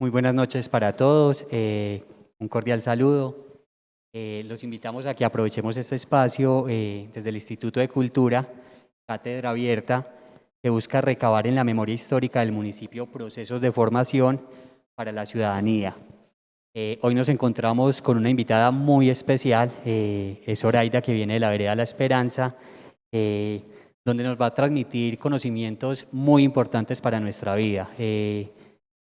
Muy buenas noches para todos, un cordial saludo. Los invitamos a que aprovechemos este espacio desde el Instituto de Cultura, Cátedra Abierta, que busca recabar en la memoria histórica del municipio procesos de formación para la ciudadanía. Hoy nos encontramos con una invitada muy especial, es Zoraida, que viene de la Vereda La Esperanza, donde nos va a transmitir conocimientos muy importantes para nuestra vida.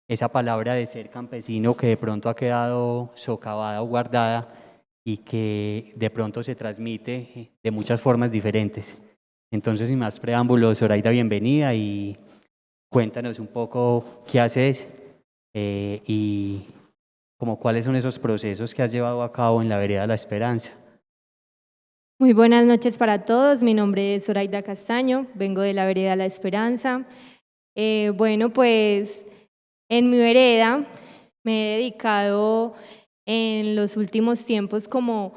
Esa palabra de ser campesino que de pronto ha quedado socavada o guardada y que de pronto se transmite de muchas formas diferentes. Entonces, sin más preámbulos, Zoraida, bienvenida y cuéntanos un poco qué haces y como cuáles son esos procesos que has llevado a cabo en la Vereda La Esperanza. Muy buenas noches para todos, mi nombre es Zoraida Castaño, vengo de la Vereda La Esperanza. Pues en mi vereda me he dedicado en los últimos tiempos como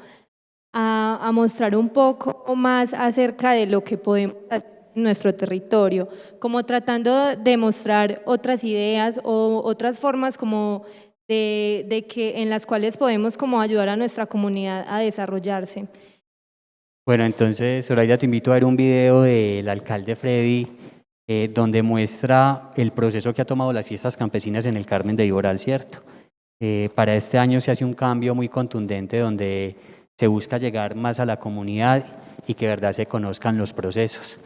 a mostrar un poco más acerca de lo que podemos hacer en nuestro territorio, como tratando de mostrar otras ideas o otras formas como de que en las cuales podemos como ayudar a nuestra comunidad a desarrollarse. Bueno, entonces, Zoraida, te invito a ver un video del alcalde Freddy, donde muestra el proceso que ha tomado las fiestas campesinas en el Carmen de Viboral, ¿cierto? Para este año se hace un cambio muy contundente donde se busca llegar más a la comunidad y que de verdad se conozcan los procesos.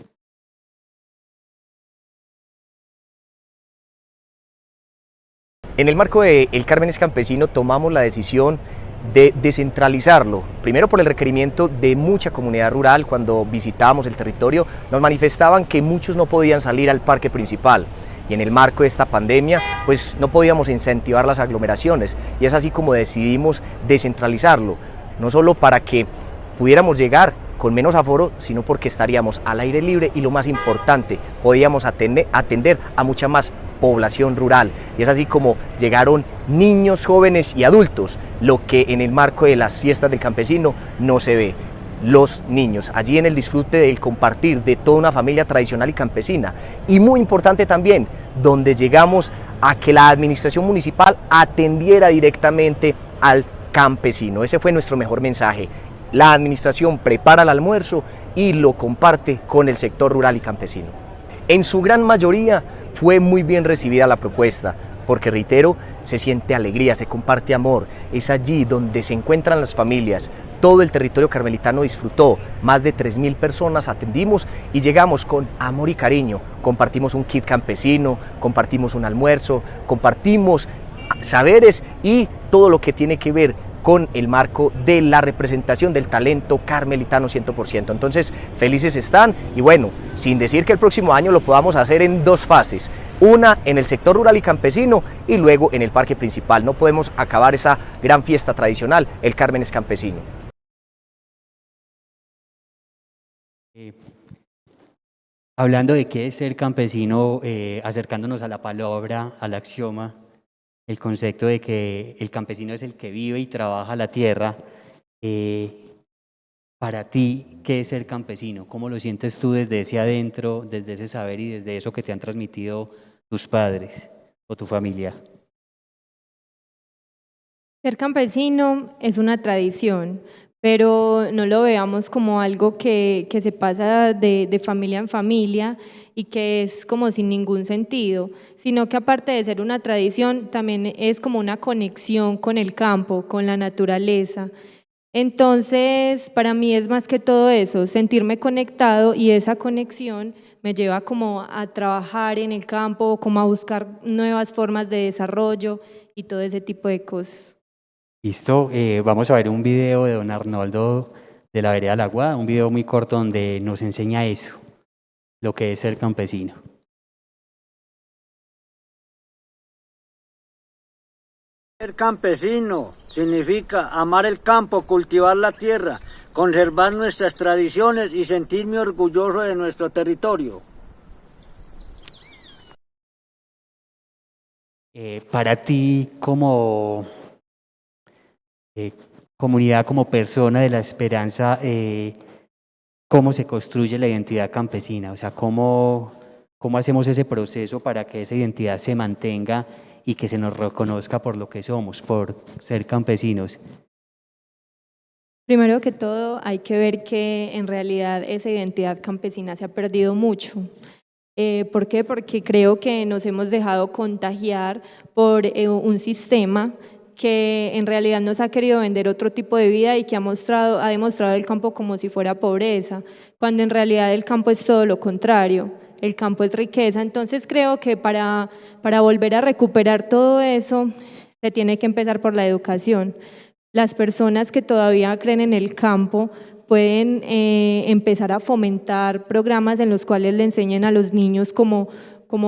En el marco de El Carmen es Campesino tomamos la decisión de descentralizarlo, primero por el requerimiento de mucha comunidad rural. Cuando visitábamos el territorio nos manifestaban que muchos no podían salir al parque principal y en el marco de esta pandemia pues no podíamos incentivar las aglomeraciones y es así como decidimos descentralizarlo, no solo para que pudiéramos llegar con menos aforo, sino porque estaríamos al aire libre y lo más importante, podíamos atender a mucha más población rural. Y es así como llegaron niños, jóvenes y adultos, lo que en el marco de las fiestas del campesino no se ve. Los niños, allí en el disfrute del compartir de toda una familia tradicional y campesina. Y muy importante también, donde llegamos a que la administración municipal atendiera directamente al campesino. Ese fue nuestro mejor mensaje. La administración prepara el almuerzo y lo comparte con el sector rural y campesino. En su gran mayoría fue muy bien recibida la propuesta, porque reitero, se siente alegría, se comparte amor, es allí donde se encuentran las familias. Todo el territorio carmelitano disfrutó, más de 3.000 personas atendimos y llegamos con amor y cariño. Compartimos un kit campesino, compartimos un almuerzo, compartimos saberes y todo lo que tiene que ver con el marco de la representación del talento carmelitano 100%. Entonces, felices están y bueno, sin decir que el próximo año lo podamos hacer en dos fases, una en el sector rural y campesino y luego en el parque principal. No podemos acabar esa gran fiesta tradicional, el Carmen es Campesino. Hablando de qué es ser campesino, acercándonos a la palabra, al axioma, el concepto de que el campesino es el que vive y trabaja la tierra. Para ti, ¿qué es ser campesino? ¿Cómo lo sientes tú desde ese adentro, desde ese saber y desde eso que te han transmitido tus padres o tu familia? Ser campesino es una tradición, pero no lo veamos como algo que se pasa de familia en familia y que es como sin ningún sentido, sino que aparte de ser una tradición, también es como una conexión con el campo, con la naturaleza. Entonces, para mí es más que todo eso, sentirme conectado y esa conexión me lleva como a trabajar en el campo, como a buscar nuevas formas de desarrollo y todo ese tipo de cosas. Listo, vamos a ver un video de don Arnoldo de la Vereda La Aguada, un video muy corto donde nos enseña eso, lo que es ser campesino. Ser campesino significa amar el campo, cultivar la tierra, conservar nuestras tradiciones y sentirme orgulloso de nuestro territorio. Para ti, como comunidad, como persona de la Esperanza, ¿cómo se construye la identidad campesina? O sea, ¿cómo hacemos ese proceso para que esa identidad se mantenga y que se nos reconozca por lo que somos, por ser campesinos. Primero que todo, hay que ver que en realidad esa identidad campesina se ha perdido mucho. ¿Por qué? Porque creo que nos hemos dejado contagiar por un sistema que en realidad nos ha querido vender otro tipo de vida y que ha demostrado el campo como si fuera pobreza, cuando en realidad el campo es todo lo contrario, el campo es riqueza. Entonces creo que para volver a recuperar todo eso, se tiene que empezar por la educación. Las personas que todavía creen en el campo pueden empezar a fomentar programas en los cuales le enseñen a los niños cómo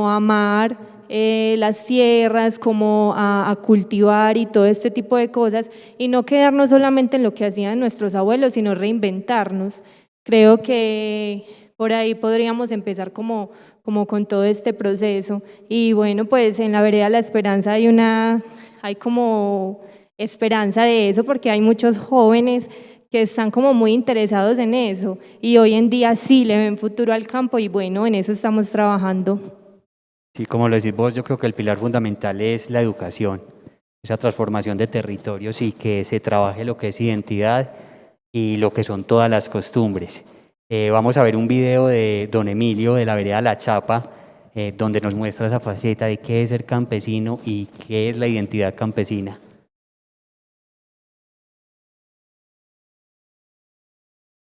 amar las tierras, cómo a cultivar y todo este tipo de cosas, y no quedarnos solamente en lo que hacían nuestros abuelos, sino reinventarnos. Creo que por ahí podríamos empezar como con todo este proceso. Y bueno, pues en la vereda La Esperanza hay como esperanza de eso, porque hay muchos jóvenes que están como muy interesados en eso y hoy en día sí le ven futuro al campo y bueno, en eso estamos trabajando. Sí, como lo decís vos, yo creo que el pilar fundamental es la educación, esa transformación de territorios y que se trabaje lo que es identidad y lo que son todas las costumbres. Vamos a ver un video de don Emilio de la vereda La Chapa, donde nos muestra esa faceta de qué es ser campesino y qué es la identidad campesina.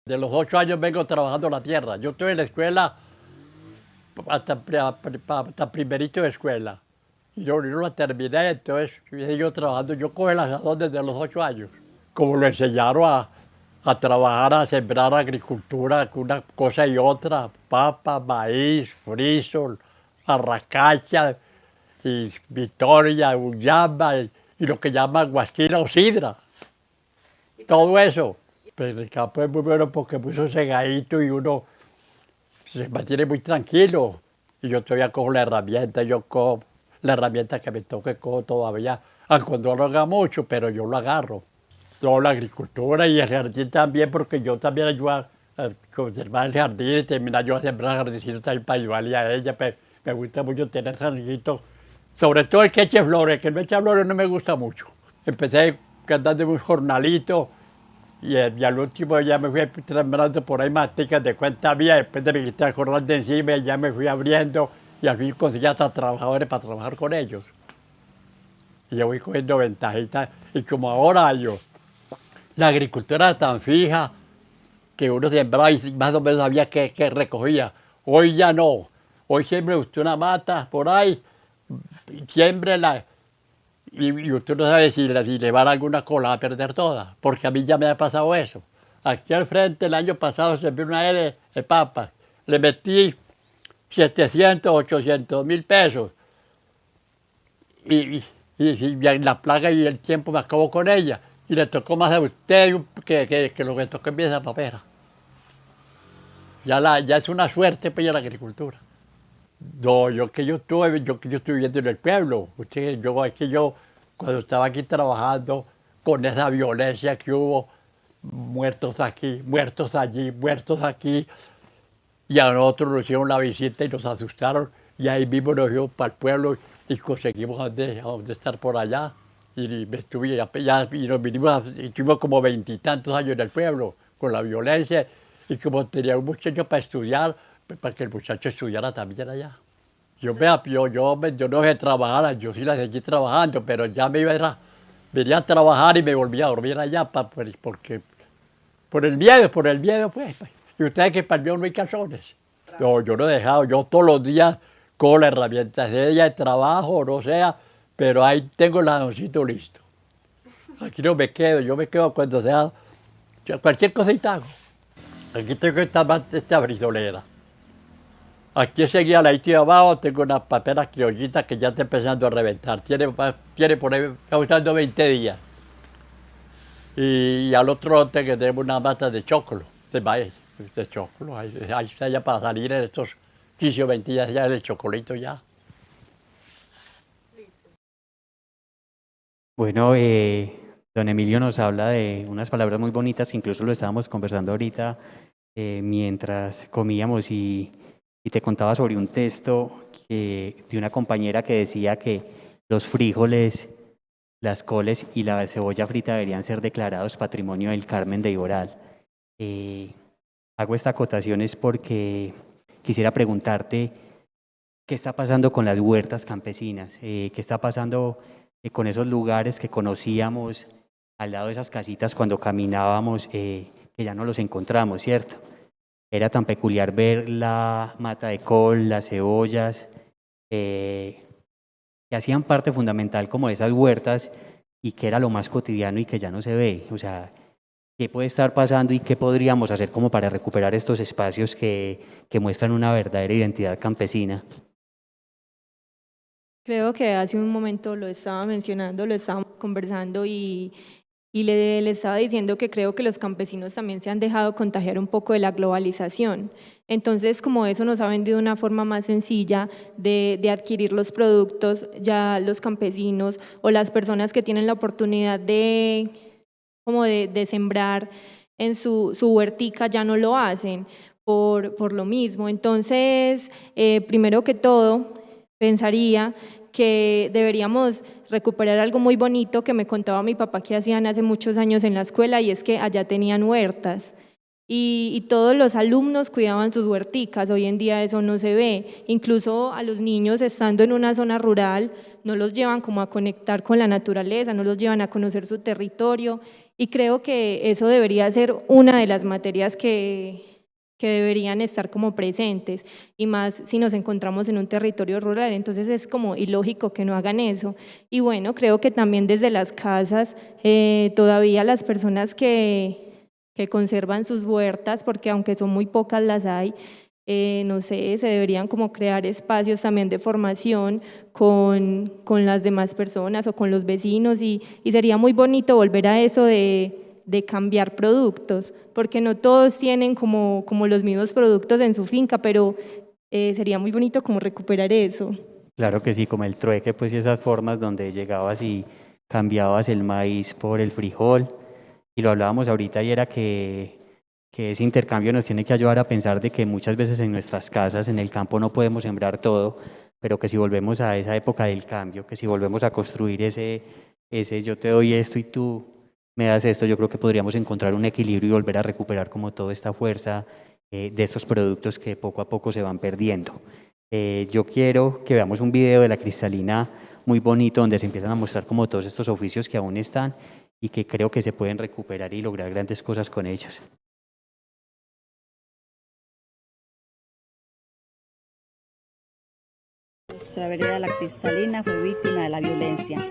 De los 8 años vengo trabajando la tierra. Yo estoy en la escuela hasta primerito de escuela. Y yo no la terminé, entonces yo trabajando. Yo cojo el asadón desde los 8 años. Como lo enseñaron a trabajar, a sembrar agricultura, una cosa y otra, papa, maíz, frisol, arracacha, y vitoria, uyamba, y lo que llaman guasquina o sidra. Todo eso. Pero el campo es muy bueno porque es muy sosegadito y uno se mantiene muy tranquilo. Y yo todavía cojo la herramienta, yo cojo la herramienta que me toque, cojo todavía, aunque no lo haga mucho, pero yo lo agarro. Toda la agricultura y el jardín también, porque yo también ayudo a conservar el jardín y terminar yo a sembrar jardincitos también para ayudarle a ella. Me gusta mucho tener jardinitos, sobre todo el que eche flores, que no eche flores no me gusta mucho. Empecé cantando en un jornalito. Y al último ya me fui sembrando por ahí maticas de cuenta mía, después de me quité el jornal de encima ya me fui abriendo y al fin conseguí hasta trabajadores para trabajar con ellos. Y yo voy cogiendo ventajitas y como ahora la agricultura era tan fija que uno sembraba y más o menos sabía que recogía. Hoy ya no, hoy siempre usted una mata por ahí, siémbrela. Y usted no sabe si le van alguna cola a perder toda, porque a mí ya me ha pasado eso. Aquí al frente el año pasado sembré una L de papas, le metí 700, 800 mil pesos y la plaga y el tiempo me acabó con ella y le tocó más a usted que lo que tocó en mi esa papera. Ya es una suerte para la agricultura. No, yo estuve viviendo en el pueblo. Cuando estaba aquí trabajando, con esa violencia que hubo, muertos aquí, muertos allí, muertos aquí, y a nosotros nos hicieron la visita y nos asustaron, y ahí mismo nos fuimos para el pueblo y conseguimos a dónde estar por allá. Y nos vinimos, estuvimos como 20 y tantos años en el pueblo, con la violencia, y como tenía un muchacho para estudiar, para que el muchacho estudiara también allá. Yo no dejé trabajar, yo sí la seguí trabajando, pero ya venía a trabajar y me volvía a dormir allá, porque por el miedo, pues. Y ustedes que para mí no hay calzones. No, yo no he dejado, yo todos los días con la herramienta, sea de trabajo, no sea, pero ahí tengo el adoncito listo. Aquí no me quedo, yo me quedo cuando sea, cualquier cosita hago. Aquí tengo esta frizolera. Aquí seguía la de abajo, tengo unas paperas criollitas que ya está empezando a reventar. Tiene por ahí, está usando 20 días. Y al otro lote que tenemos una mata de choclo, de maíz, de choclo. Ahí está ya para salir en estos 15 o 20 días ya el chocolito ya. Bueno, don Emilio nos habla de unas palabras muy bonitas que incluso lo estábamos conversando ahorita mientras comíamos y te contaba sobre un texto de una compañera que decía que los frijoles, las coles y la cebolla frita deberían ser declarados Patrimonio del Carmen de Iboral. Hago esta acotación es porque quisiera preguntarte qué está pasando con las huertas campesinas, qué está pasando con esos lugares que conocíamos al lado de esas casitas cuando caminábamos, que ya no los encontramos, ¿cierto? Era tan peculiar ver la mata de col, las cebollas, que hacían parte fundamental como de esas huertas y que era lo más cotidiano y que ya no se ve. O sea, ¿qué puede estar pasando y qué podríamos hacer como para recuperar estos espacios que muestran una verdadera identidad campesina? Creo que hace un momento lo estaba mencionando, lo estábamos conversando y le estaba diciendo que creo que los campesinos también se han dejado contagiar un poco de la globalización. Entonces, como eso nos ha vendido una forma más sencilla de adquirir los productos, ya los campesinos o las personas que tienen la oportunidad de sembrar en su huertica ya no lo hacen por lo mismo. Entonces, primero que todo, pensaría que deberíamos recuperar algo muy bonito que me contaba mi papá que hacían hace muchos años en la escuela, y es que allá tenían huertas y todos los alumnos cuidaban sus huerticas. Hoy en día eso no se ve. Incluso a los niños, estando en una zona rural, no los llevan como a conectar con la naturaleza, no los llevan a conocer su territorio, y creo que eso debería ser una de las materias que deberían estar como presentes, y más si nos encontramos en un territorio rural. Entonces es como ilógico que no hagan eso. Y bueno, creo que también desde las casas, todavía las personas que conservan sus huertas, porque aunque son muy pocas las hay, no sé, se deberían como crear espacios también de formación con las demás personas o con los vecinos, y sería muy bonito volver a eso de cambiar productos, porque no todos tienen como los mismos productos en su finca, pero sería muy bonito como recuperar eso. Claro que sí, como el trueque, pues, y esas formas donde llegabas y cambiabas el maíz por el frijol. Y lo hablábamos ahorita y era que ese intercambio nos tiene que ayudar a pensar de que muchas veces en nuestras casas, en el campo, no podemos sembrar todo, pero que si volvemos a esa época del cambio, que si volvemos a construir ese yo te doy esto y tú me das esto, yo creo que podríamos encontrar un equilibrio y volver a recuperar como toda esta fuerza de estos productos que poco a poco se van perdiendo. Yo quiero que veamos un video de la Cristalina muy bonito donde se empiezan a mostrar como todos estos oficios que aún están y que creo que se pueden recuperar y lograr grandes cosas con ellos. Nuestra vereda La Cristalina fue víctima de la violencia.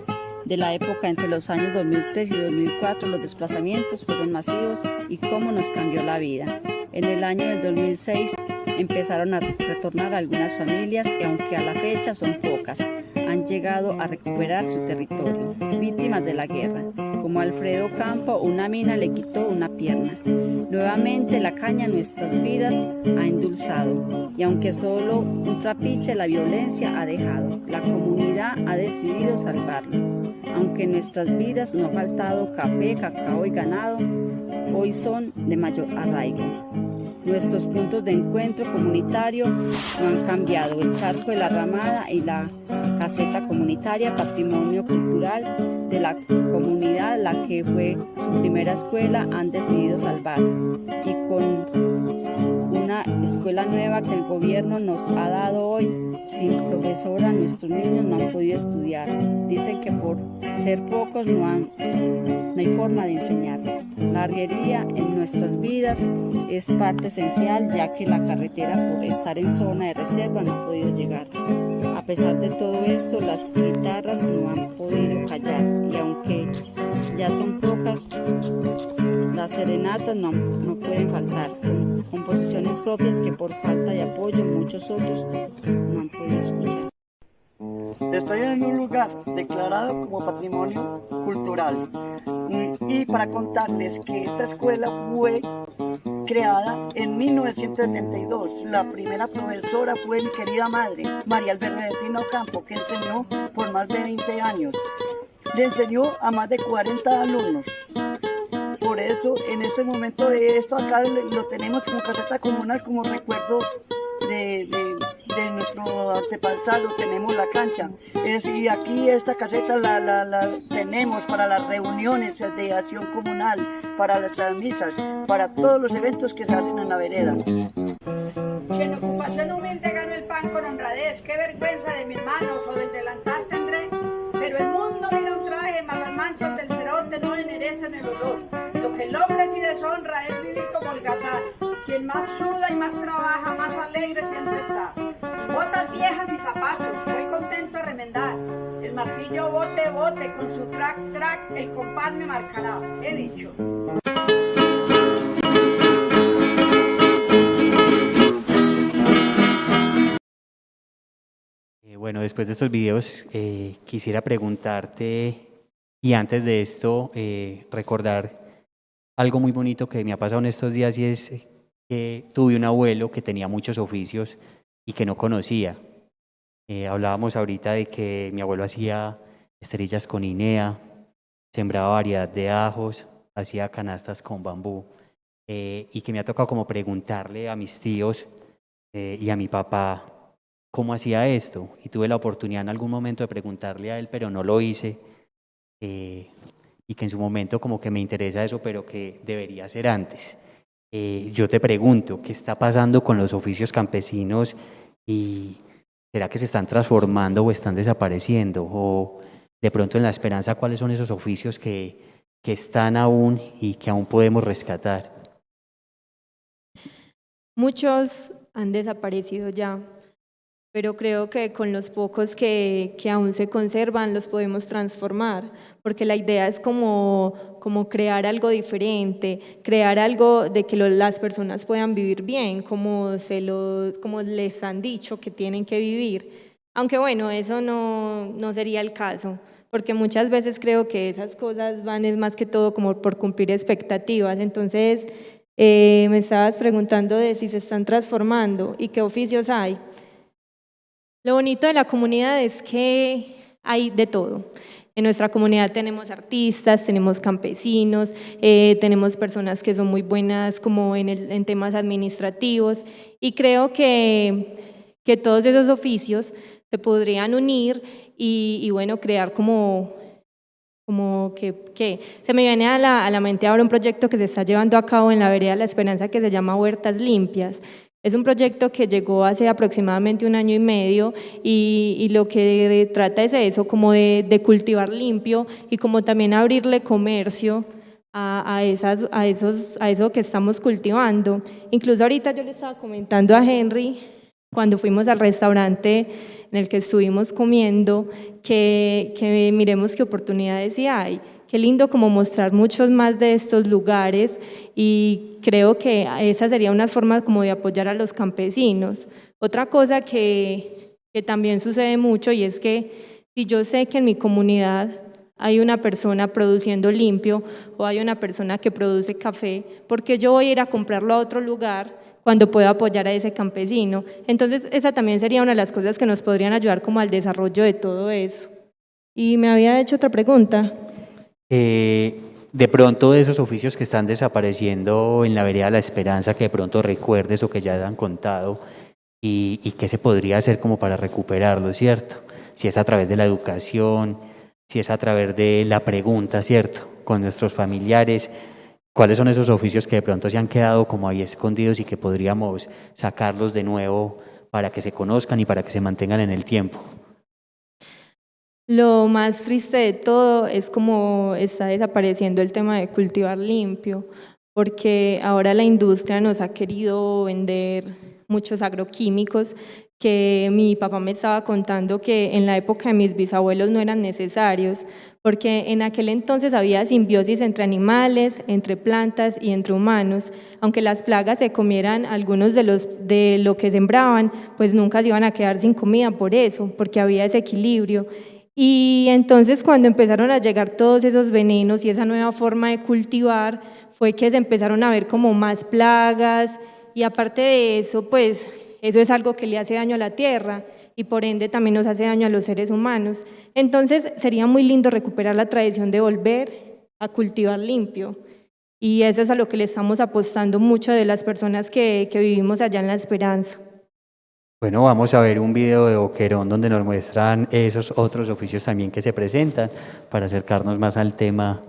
De la época entre los años 2003 y 2004, los desplazamientos fueron masivos y cómo nos cambió la vida. En el año del 2006 empezaron a retornar algunas familias que, aunque a la fecha son pocas, han llegado a recuperar su territorio, víctimas de la guerra. Como Alfredo Campo, una mina le quitó una pierna. Nuevamente la caña en nuestras vidas ha endulzado, y aunque solo un trapiche la violencia ha dejado, la comunidad ha decidido salvarlo. Aunque en nuestras vidas no ha faltado café, cacao y ganado, hoy son de mayor arraigo. Nuestros puntos de encuentro comunitario no han cambiado. El charco de la Ramada y la caseta comunitaria, patrimonio cultural de la comunidad, la que fue su primera escuela, han decidido salvar. Y con una escuela nueva que el gobierno nos ha dado hoy, sin profesora, nuestros niños no han podido estudiar. Dicen que por ser pocos no hay forma de enseñar. La arriería en nuestras vidas es parte esencial, ya que la carretera, por estar en zona de reserva, no ha podido llegar. A pesar de todo esto, las guitarras no han podido callar, y aunque ya son pocas, las serenatas no pueden faltar, con composiciones propias que por falta de apoyo muchos otros no han podido escuchar. Estoy en un lugar declarado como patrimonio cultural, y para contarles que esta escuela fue creada en 1972. La primera profesora fue mi querida madre, María Albertina Ocampo, que enseñó por más de 20 años. Le enseñó a más de 40 alumnos. Por eso, en este momento de esto acá lo tenemos como caseta comunal, como recuerdo de de nuestro antepasado, tenemos la cancha. Y aquí esta caseta la tenemos para las reuniones de acción comunal, para las misas, para todos los eventos que se hacen en la vereda. Si en ocupación humilde gano el pan con honradez, qué vergüenza de mi hermano o del delantal tendré. Pero el mundo mira un traje, mas las manchas del cerote no enderezan el olor. Lo que logra y deshonra es vivir como holgazán. Quien más suda y más trabaja, más alegre siempre está. Botas viejas y zapatos, voy contento a remendar. El martillo bote, bote, con su track, track, el compás me marcará. He dicho. Bueno, después de estos videos quisiera preguntarte, y antes de esto recordar algo muy bonito que me ha pasado en estos días, y es que tuve un abuelo que tenía muchos oficios y que no conocía. Hablábamos ahorita de que mi abuelo hacía esterillas con INEA, sembraba variedad de ajos, hacía canastas con bambú, y que me ha tocado como preguntarle a mis tíos y a mi papá cómo hacía esto, y tuve la oportunidad en algún momento de preguntarle a él, pero no lo hice, y que en su momento como que me interesa eso, pero que debería ser antes. Yo te pregunto, ¿qué está pasando con los oficios campesinos y será que se están transformando o están desapareciendo? O de pronto en La Esperanza, ¿cuáles son esos oficios que están aún y que aún podemos rescatar? Muchos han desaparecido ya, pero creo que con los pocos que aún se conservan los podemos transformar, porque la idea es como crear algo diferente, crear algo de que las personas puedan vivir bien, como les han dicho que tienen que vivir. Aunque bueno, eso no sería el caso, porque muchas veces creo que esas cosas van es más que todo como por cumplir expectativas. Entonces, me estabas preguntando de si se están transformando y qué oficios hay. Lo bonito de la comunidad es que hay de todo. En nuestra comunidad tenemos artistas, tenemos campesinos, tenemos personas que son muy buenas como en temas administrativos, y creo que todos esos oficios se podrían unir y bueno, crear como que se me viene a la mente ahora un proyecto que se está llevando a cabo en la vereda La Esperanza que se llama Huertas Limpias. Es un proyecto que llegó hace aproximadamente 1 año y medio, y lo que trata es eso, como de cultivar limpio y como también abrirle comercio a eso que estamos cultivando. Incluso ahorita yo le estaba comentando a Henry, cuando fuimos al restaurante en el que estuvimos comiendo, que miremos qué oportunidades sí hay. Qué lindo como mostrar muchos más de estos lugares, y creo que esa sería una forma como de apoyar a los campesinos. Otra cosa que también sucede mucho, y es que si yo sé que en mi comunidad hay una persona produciendo limpio o hay una persona que produce café, ¿por qué yo voy a ir a comprarlo a otro lugar cuando puedo apoyar a ese campesino? Entonces esa también sería una de las cosas que nos podrían ayudar como al desarrollo de todo eso. Y me había hecho otra pregunta. De pronto de esos oficios que están desapareciendo en la vereda La Esperanza, que de pronto recuerdes o que ya te han contado, y qué se podría hacer como para recuperarlo, ¿cierto? Si es a través de la educación, si es a través de la pregunta, ¿cierto? Con nuestros familiares, ¿cuáles son esos oficios que de pronto se han quedado como ahí escondidos y que podríamos sacarlos de nuevo para que se conozcan y para que se mantengan en el tiempo? Lo más triste de todo es cómo está desapareciendo el tema de cultivar limpio, porque ahora la industria nos ha querido vender muchos agroquímicos, que mi papá me estaba contando que en la época de mis bisabuelos no eran necesarios, porque en aquel entonces había simbiosis entre animales, entre plantas y entre humanos. Aunque las plagas se comieran algunos de lo que sembraban, pues nunca se iban a quedar sin comida por eso, porque había ese equilibrio. Y entonces cuando empezaron a llegar todos esos venenos y esa nueva forma de cultivar, fue que se empezaron a ver como más plagas, y aparte de eso, pues eso es algo que le hace daño a la tierra y por ende también nos hace daño a los seres humanos. Entonces sería muy lindo recuperar la tradición de volver a cultivar limpio, y eso es a lo que le estamos apostando mucho de las personas que vivimos allá en La Esperanza. Bueno, vamos a ver un video de Boquerón donde nos muestran esos otros oficios también que se presentan para acercarnos más al tema.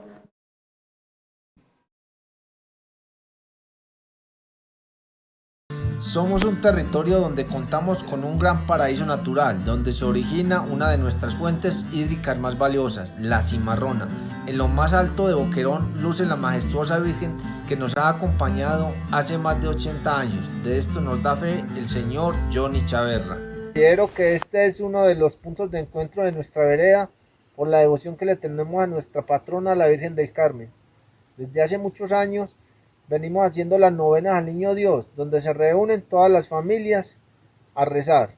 Somos un territorio donde contamos con un gran paraíso natural, donde se origina una de nuestras fuentes hídricas más valiosas, la Cimarrona. En lo más alto de Boquerón luce la majestuosa Virgen que nos ha acompañado hace más de 80 años. De esto nos da fe el señor Johnny Chaverra. Considero que este es uno de los puntos de encuentro de nuestra vereda por la devoción que le tenemos a nuestra patrona, la Virgen del Carmen. Desde hace muchos años venimos haciendo las novenas al Niño Dios, donde se reúnen todas las familias a rezar.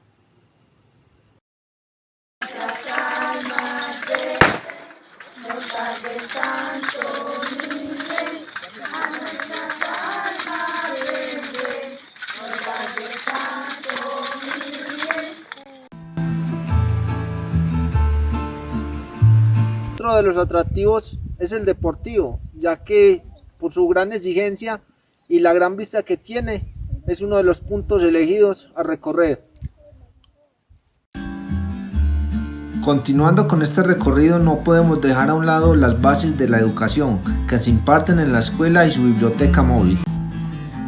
Otro de los atractivos es el deportivo, ya que por su gran exigencia y la gran vista que tiene, es uno de los puntos elegidos a recorrer. Continuando con este recorrido, no podemos dejar a un lado las bases de la educación que se imparten en la escuela y su biblioteca móvil.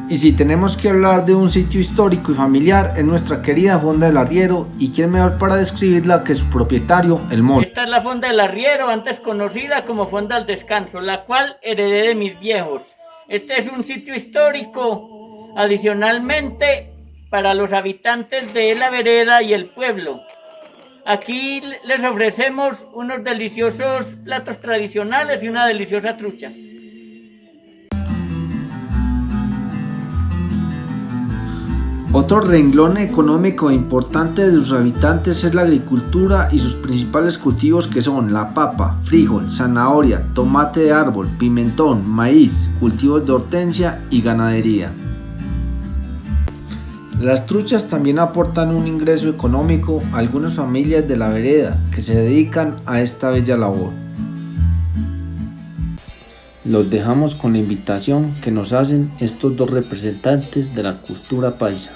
Y si tenemos que hablar de un sitio histórico y familiar, es nuestra querida Fonda del Arriero, y quién mejor para describirla que su propietario, el Mono. Esta es la Fonda del Arriero, antes conocida como Fonda del Descanso, la cual heredé de mis viejos. Este es un sitio histórico, adicionalmente, para los habitantes de la vereda y el pueblo. Aquí les ofrecemos unos deliciosos platos tradicionales y una deliciosa trucha. Otro renglón económico importante de sus habitantes es la agricultura y sus principales cultivos, que son la papa, frijol, zanahoria, tomate de árbol, pimentón, maíz, cultivos de hortensia y ganadería. Las truchas también aportan un ingreso económico a algunas familias de la vereda que se dedican a esta bella labor. Los dejamos con la invitación que nos hacen estos dos representantes de la cultura paisa.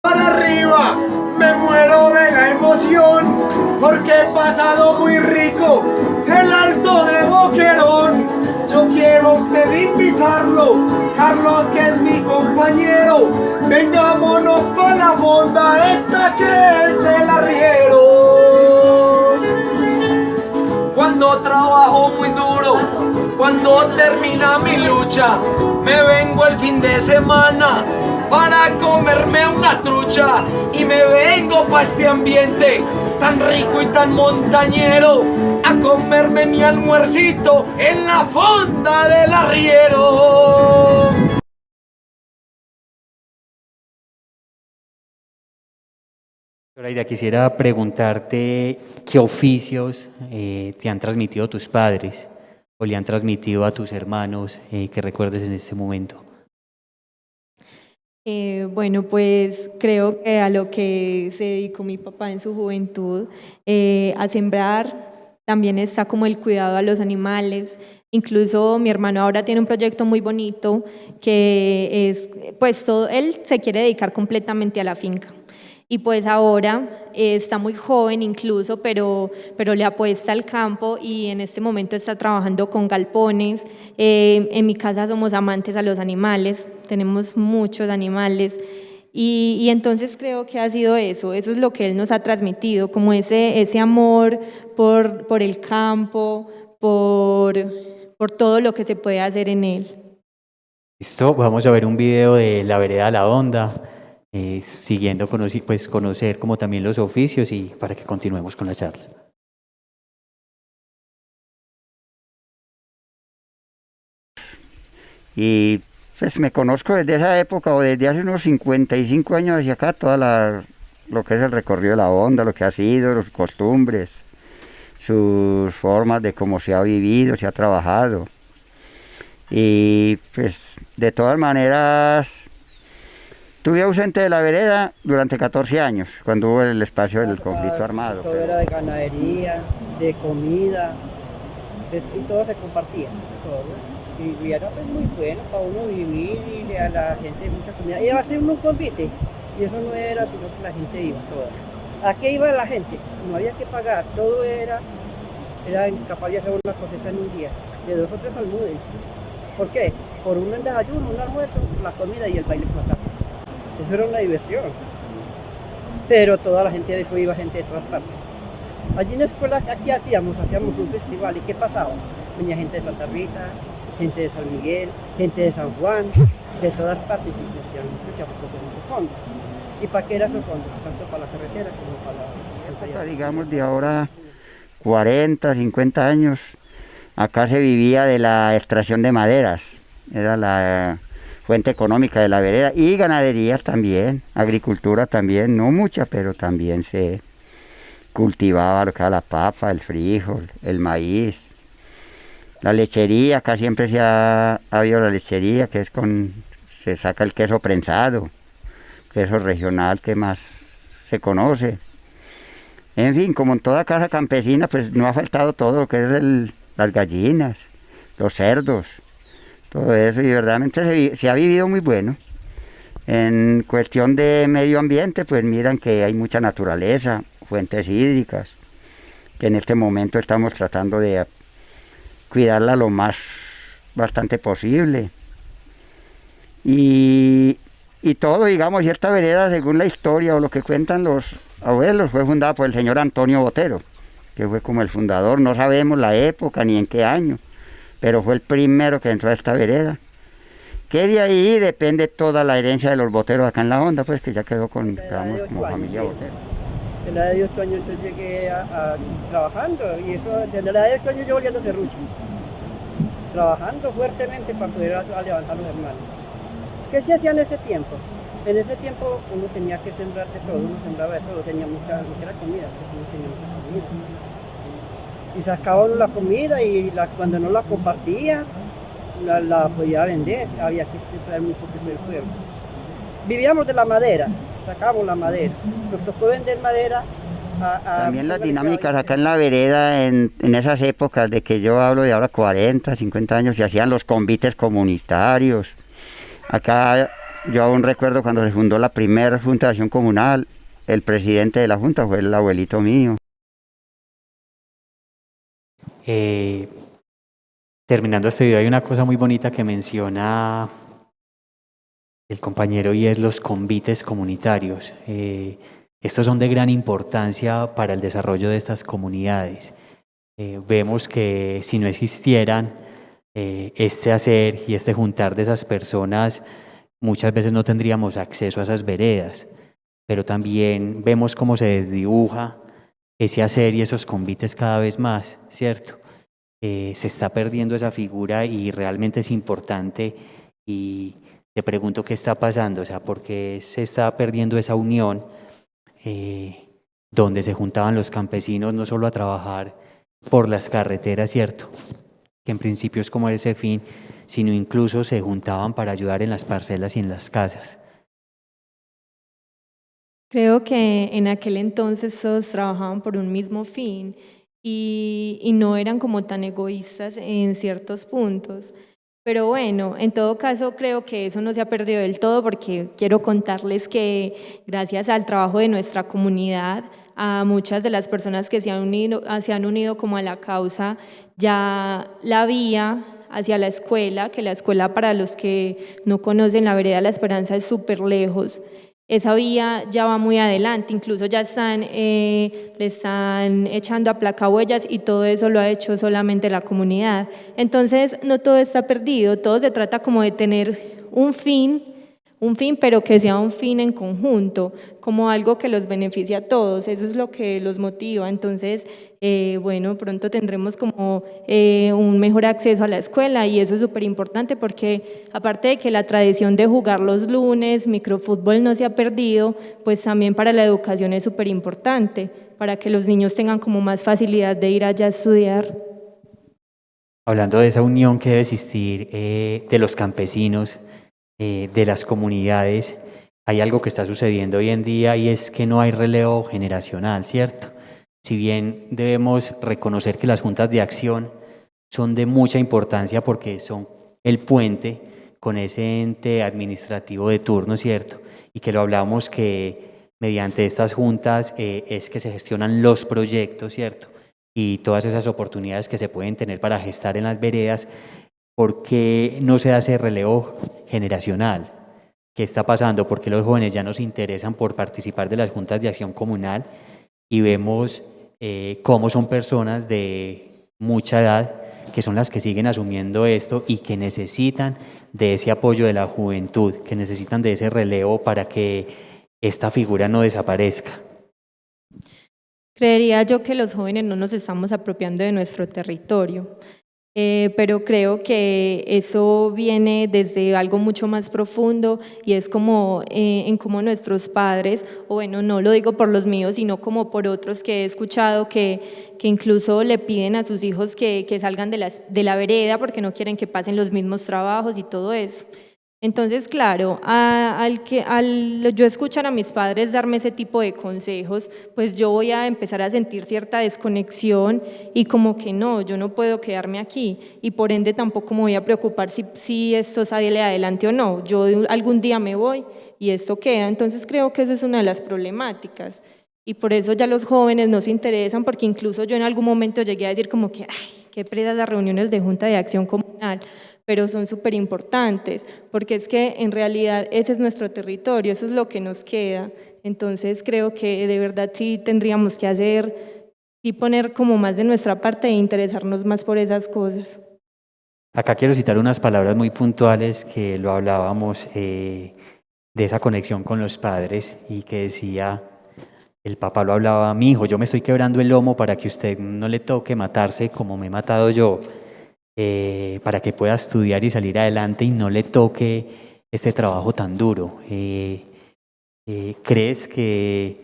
¡Para arriba! Me muero de la emoción porque he pasado muy rico el Alto de Boquerón. Yo quiero a usted invitarlo, Carlos, que es mi compañero. Vengámonos para la fonda esta que es del arriero. Cuando trabajo muy duro, cuando termina mi lucha, me vengo el fin de semana para comerme una trucha y me vengo pa' este ambiente tan rico y tan montañero a comerme mi almuercito en la Fonda del Arriero. Zoraida, quisiera preguntarte qué oficios te han transmitido tus padres o le han transmitido a tus hermanos que recuerdes en este momento. Bueno, pues creo que a lo que se dedicó mi papá en su juventud, a sembrar, también está como el cuidado a los animales. Incluso mi hermano ahora tiene un proyecto muy bonito que es, pues él se quiere dedicar completamente a la finca. Y pues ahora está muy joven incluso, pero le apuesta al campo y en este momento está trabajando con galpones. En mi casa somos amantes a los animales, tenemos muchos animales y entonces creo que ha sido eso es lo que él nos ha transmitido, como ese amor por el campo, por todo lo que se puede hacer en él. Listo, vamos a ver un video de la vereda La Honda. Siguiendo conocer como también los oficios y para que continuemos con la charla. Y pues me conozco desde esa época o desde hace unos 55 años hacia acá, lo que es el recorrido de la Honda, lo que ha sido, sus costumbres, sus formas de cómo se ha vivido, se ha trabajado. Y pues de todas maneras estuve ausente de la vereda durante 14 años, cuando hubo el espacio del conflicto armado. Todo era de ganadería, de comida, y todo se compartía. Todo. Y era pues muy bueno para uno vivir y a la gente mucha comida. Y va a ser un convite, Y eso no era, sino que la gente iba toda. ¿A qué iba la gente? No había que pagar, todo era capaz de hacer una cosecha en un día, de 2 o 3 almudes. ¿Por qué? Por un desayuno, un almuerzo, la comida y el baile por la tarde. Eso era una diversión. Pero toda la gente de eso iba, gente de todas partes. Allí en la escuela, aquí hacíamos un festival. ¿Y qué pasaba? Venía gente de Santa Rita, gente de San Miguel, gente de San Juan, de todas partes, y se hacían muchos fondos. ¿Y para qué eran esos fondos? Tanto para la carretera como para la... Digamos, de ahora 40, 50 años, acá se vivía de la extracción de maderas. Era la fuente económica de la vereda, y ganadería también, agricultura también, no mucha, pero también se cultivaba lo que era la papa, el frijol, el maíz, la lechería. Acá siempre ha habido la lechería, que es se saca el queso prensado, queso regional que más se conoce. En fin, como en toda casa campesina, pues no ha faltado todo lo que es las gallinas, los cerdos, todo eso, y verdaderamente se ha vivido muy bueno. En cuestión de medio ambiente, pues miran que hay mucha naturaleza, fuentes hídricas, que en este momento estamos tratando de cuidarla lo más bastante posible. Y todo, digamos, y esta vereda, según la historia o lo que cuentan los abuelos, fue fundada por el señor Antonio Botero, que fue como el fundador. No sabemos la época ni en qué año, pero fue el primero que entró a esta vereda. Que de ahí depende toda la herencia de los Boteros acá en la Honda, pues que ya quedó como familia Botero. De la edad de 8 años entonces llegué trabajando, y eso, desde la edad de 8 años yo volviendo serrucho, trabajando fuertemente para poder levantar los hermanos. ¿Qué se hacía en ese tiempo? En ese tiempo uno tenía que sembrar de todo, uno sembraba de todo, tenía mucha comida, uno tenía mucha comida. Y sacaba uno la comida, y cuando no la compartía, la podía vender, había que traer muy poquito del pueblo. Vivíamos de la madera, sacábamos la madera, nos tocó vender madera también las dinámicas acá en la vereda, en esas épocas de que yo hablo de ahora 40, 50 años, se hacían los convites comunitarios. Acá yo aún recuerdo cuando se fundó la primera Junta de Acción Comunal, el presidente de la Junta fue el abuelito mío. Terminando este video, hay una cosa muy bonita que menciona el compañero, y es los convites comunitarios. Estos son de gran importancia para el desarrollo de estas comunidades. Vemos que si no existieran este hacer y este juntar de esas personas, muchas veces no tendríamos acceso a esas veredas, pero también vemos cómo se desdibuja ese hacer y esos convites cada vez más, ¿cierto? Se está perdiendo esa figura, y realmente es importante, y te pregunto qué está pasando, o sea, ¿por qué se está perdiendo esa unión donde se juntaban los campesinos no solo a trabajar por las carreteras, ¿cierto?, que en principio es como ese fin, sino incluso se juntaban para ayudar en las parcelas y en las casas? Creo que en aquel entonces todos trabajaban por un mismo fin, y no eran como tan egoístas en ciertos puntos. Pero bueno, en todo caso creo que eso no se ha perdido del todo, porque quiero contarles que gracias al trabajo de nuestra comunidad, a muchas de las personas que se han unido como a la causa, ya la vía hacia la escuela, que la escuela, para los que no conocen, la vereda La Esperanza es súper lejos. Esa vía ya va muy adelante, incluso ya le están echando a placahuellas, y todo eso lo ha hecho solamente la comunidad. Entonces no todo está perdido, todo se trata como de tener un fin, pero que sea un fin en conjunto, como algo que los beneficie a todos. Eso es lo que los motiva. Entonces, bueno, pronto tendremos como un mejor acceso a la escuela, y eso es súper importante, porque aparte de que la tradición de jugar los lunes, microfútbol, no se ha perdido, pues también para la educación es súper importante, para que los niños tengan como más facilidad de ir allá a estudiar. Hablando de esa unión que debe existir de los campesinos, de las comunidades, hay algo que está sucediendo hoy en día, y es que no hay relevo generacional, ¿cierto? Si bien debemos reconocer que las juntas de acción son de mucha importancia porque son el puente con ese ente administrativo de turno, ¿cierto? Y que lo hablábamos que mediante estas juntas es que se gestionan los proyectos, ¿cierto? Y todas esas oportunidades que se pueden tener para gestar en las veredas. ¿Por qué no se hace relevo generacional? ¿Qué está pasando? ¿Por qué los jóvenes ya no se interesan por participar de las juntas de acción comunal? Y vemos cómo son personas de mucha edad que son las que siguen asumiendo esto y que necesitan de ese apoyo de la juventud, que necesitan de ese relevo para que esta figura no desaparezca. Creería yo que los jóvenes no nos estamos apropiando de nuestro territorio. Pero creo que eso viene desde algo mucho más profundo y es como en cómo nuestros padres, o bueno, no lo digo por los míos, sino como por otros que he escuchado que incluso le piden a sus hijos que salgan de la vereda porque no quieren que pasen los mismos trabajos y todo eso. Entonces, claro, al yo escuchar a mis padres darme ese tipo de consejos, pues yo voy a empezar a sentir cierta desconexión y como que no, yo no puedo quedarme aquí y por ende tampoco me voy a preocupar si esto sale adelante o no. Yo algún día me voy y esto queda. Entonces creo que esa es una de las problemáticas y por eso ya los jóvenes no se interesan, porque incluso yo en algún momento llegué a decir como que, ay, qué pereza las reuniones de Junta de Acción Comunal, pero son súper importantes, porque es que en realidad ese es nuestro territorio, eso es lo que nos queda. Entonces creo que de verdad sí tendríamos que hacer y poner como más de nuestra parte e interesarnos más por esas cosas. Acá quiero citar unas palabras muy puntuales que lo hablábamos de esa conexión con los padres y que decía, el papá lo hablaba, mi hijo, yo me estoy quebrando el lomo para que usted no le toque matarse como me he matado yo. Para que pueda estudiar y salir adelante y no le toque este trabajo tan duro. ¿Crees que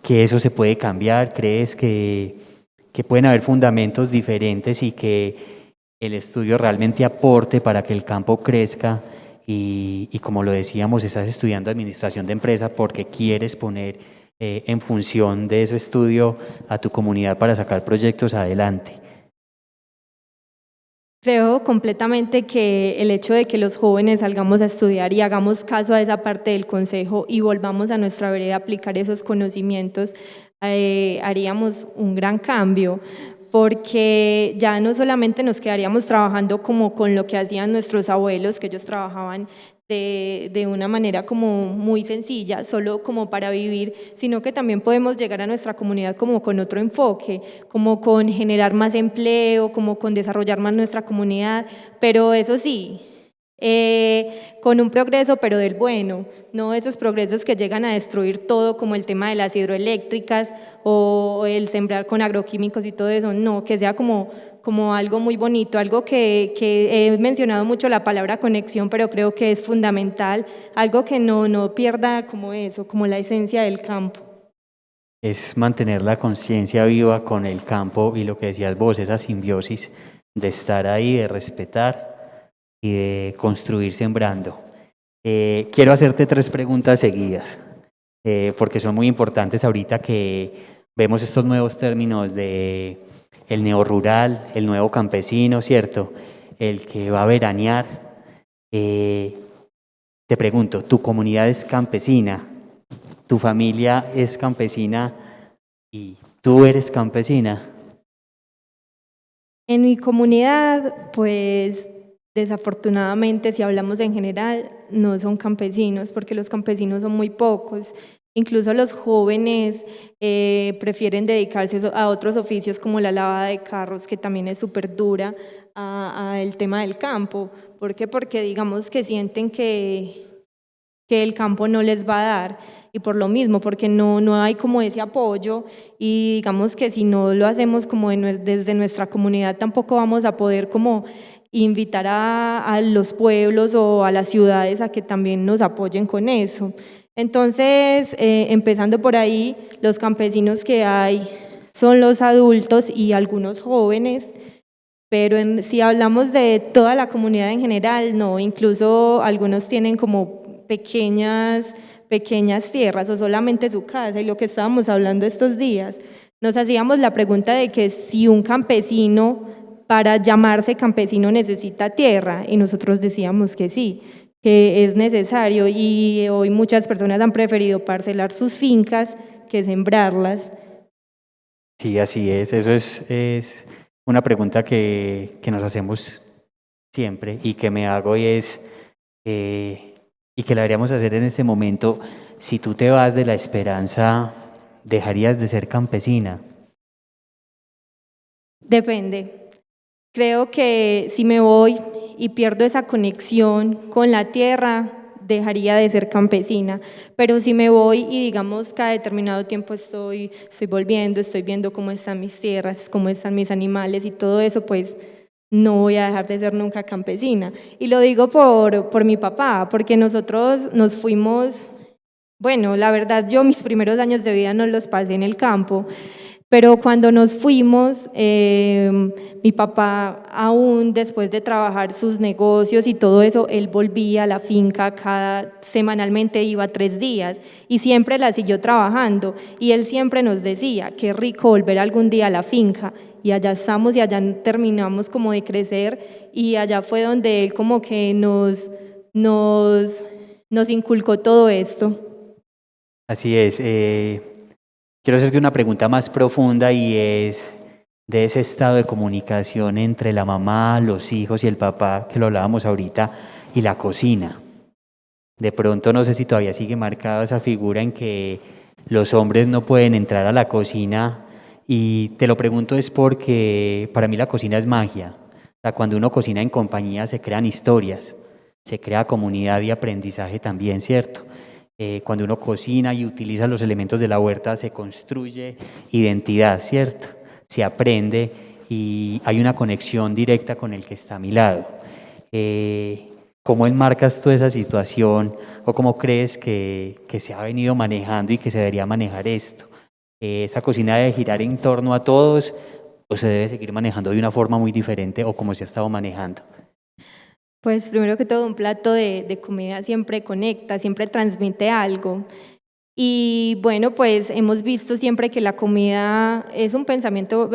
eso se puede cambiar? ¿Crees que pueden haber fundamentos diferentes y que el estudio realmente aporte para que el campo crezca? Y como lo decíamos, estás estudiando administración de empresas porque quieres poner en función de ese estudio a tu comunidad para sacar proyectos adelante. Creo completamente que el hecho de que los jóvenes salgamos a estudiar y hagamos caso a esa parte del consejo y volvamos a nuestra vereda a aplicar esos conocimientos, haríamos un gran cambio, porque ya no solamente nos quedaríamos trabajando como con lo que hacían nuestros abuelos, que ellos trabajaban de una manera como muy sencilla, solo como para vivir, sino que también podemos llegar a nuestra comunidad como con otro enfoque, como con generar más empleo, como con desarrollar más nuestra comunidad, pero eso sí, con un progreso pero del bueno, no esos progresos que llegan a destruir todo como el tema de las hidroeléctricas o el sembrar con agroquímicos y todo eso, no, que sea como algo muy bonito, algo que he mencionado mucho la palabra conexión, pero creo que es fundamental, algo que no pierda como eso, como la esencia del campo. Es mantener la conciencia viva con el campo y lo que decías vos, esa simbiosis de estar ahí, de respetar y de construir sembrando. Quiero hacerte 3 preguntas seguidas, porque son muy importantes ahorita que vemos estos nuevos términos de el neorrural, el nuevo campesino, ¿cierto? El que va a veranear. Te pregunto, ¿tu comunidad es campesina? ¿Tu familia es campesina? ¿Y tú eres campesina? En mi comunidad, pues desafortunadamente, si hablamos en general, no son campesinos, porque los campesinos son muy pocos. Incluso los jóvenes prefieren dedicarse a otros oficios como la lavada de carros, que también es súper dura, al tema del campo. ¿Por qué? Porque digamos que sienten que el campo no les va a dar, y por lo mismo, porque no hay como ese apoyo, y digamos que si no lo hacemos como desde nuestra comunidad, tampoco vamos a poder como invitar a los pueblos o a las ciudades a que también nos apoyen con eso. Entonces, empezando por ahí, los campesinos que hay son los adultos y algunos jóvenes, pero si hablamos de toda la comunidad en general, no, incluso algunos tienen como pequeñas tierras o solamente su casa, y lo que estábamos hablando estos días, nos hacíamos la pregunta de que si un campesino para llamarse campesino necesita tierra, y nosotros decíamos que sí, que es necesario, y hoy muchas personas han preferido parcelar sus fincas que sembrarlas. Sí, así es. Eso es una pregunta que nos hacemos siempre y que me hago y que la deberíamos hacer en este momento. Si tú te vas de la esperanza, ¿dejarías de ser campesina? Depende. Creo que si me voy y pierdo esa conexión con la tierra, dejaría de ser campesina. Pero si me voy y digamos cada determinado tiempo estoy volviendo, estoy viendo cómo están mis tierras, cómo están mis animales y todo eso, pues no voy a dejar de ser nunca campesina. Y lo digo por mi papá, porque nosotros nos fuimos, bueno, la verdad yo mis primeros años de vida no los pasé en el campo, pero cuando nos fuimos, mi papá, aún después de trabajar sus negocios y todo eso, él volvía a la finca semanalmente, iba 3 días y siempre la siguió trabajando. Y él siempre nos decía, qué rico volver algún día a la finca. Y allá estamos y allá terminamos como de crecer y allá fue donde él como que nos inculcó todo esto. Así es. Quiero hacerte una pregunta más profunda y es de ese estado de comunicación entre la mamá, los hijos y el papá, que lo hablábamos ahorita, y la cocina. De pronto no sé si todavía sigue marcada esa figura en que los hombres no pueden entrar a la cocina, y te lo pregunto es porque para mí la cocina es magia. O sea, cuando uno cocina en compañía se crean historias, se crea comunidad y aprendizaje también, ¿cierto? Cuando uno cocina y utiliza los elementos de la huerta se construye identidad, ¿cierto? Se aprende y hay una conexión directa con el que está a mi lado. ¿Cómo enmarcas tú esa situación o cómo crees que se ha venido manejando y que se debería manejar esto? ¿Esa cocina debe girar en torno a todos o se debe seguir manejando de una forma muy diferente o como se ha estado manejando? Pues primero que todo, un plato de comida siempre conecta, siempre transmite algo. Y bueno, pues hemos visto siempre que la comida es un pensamiento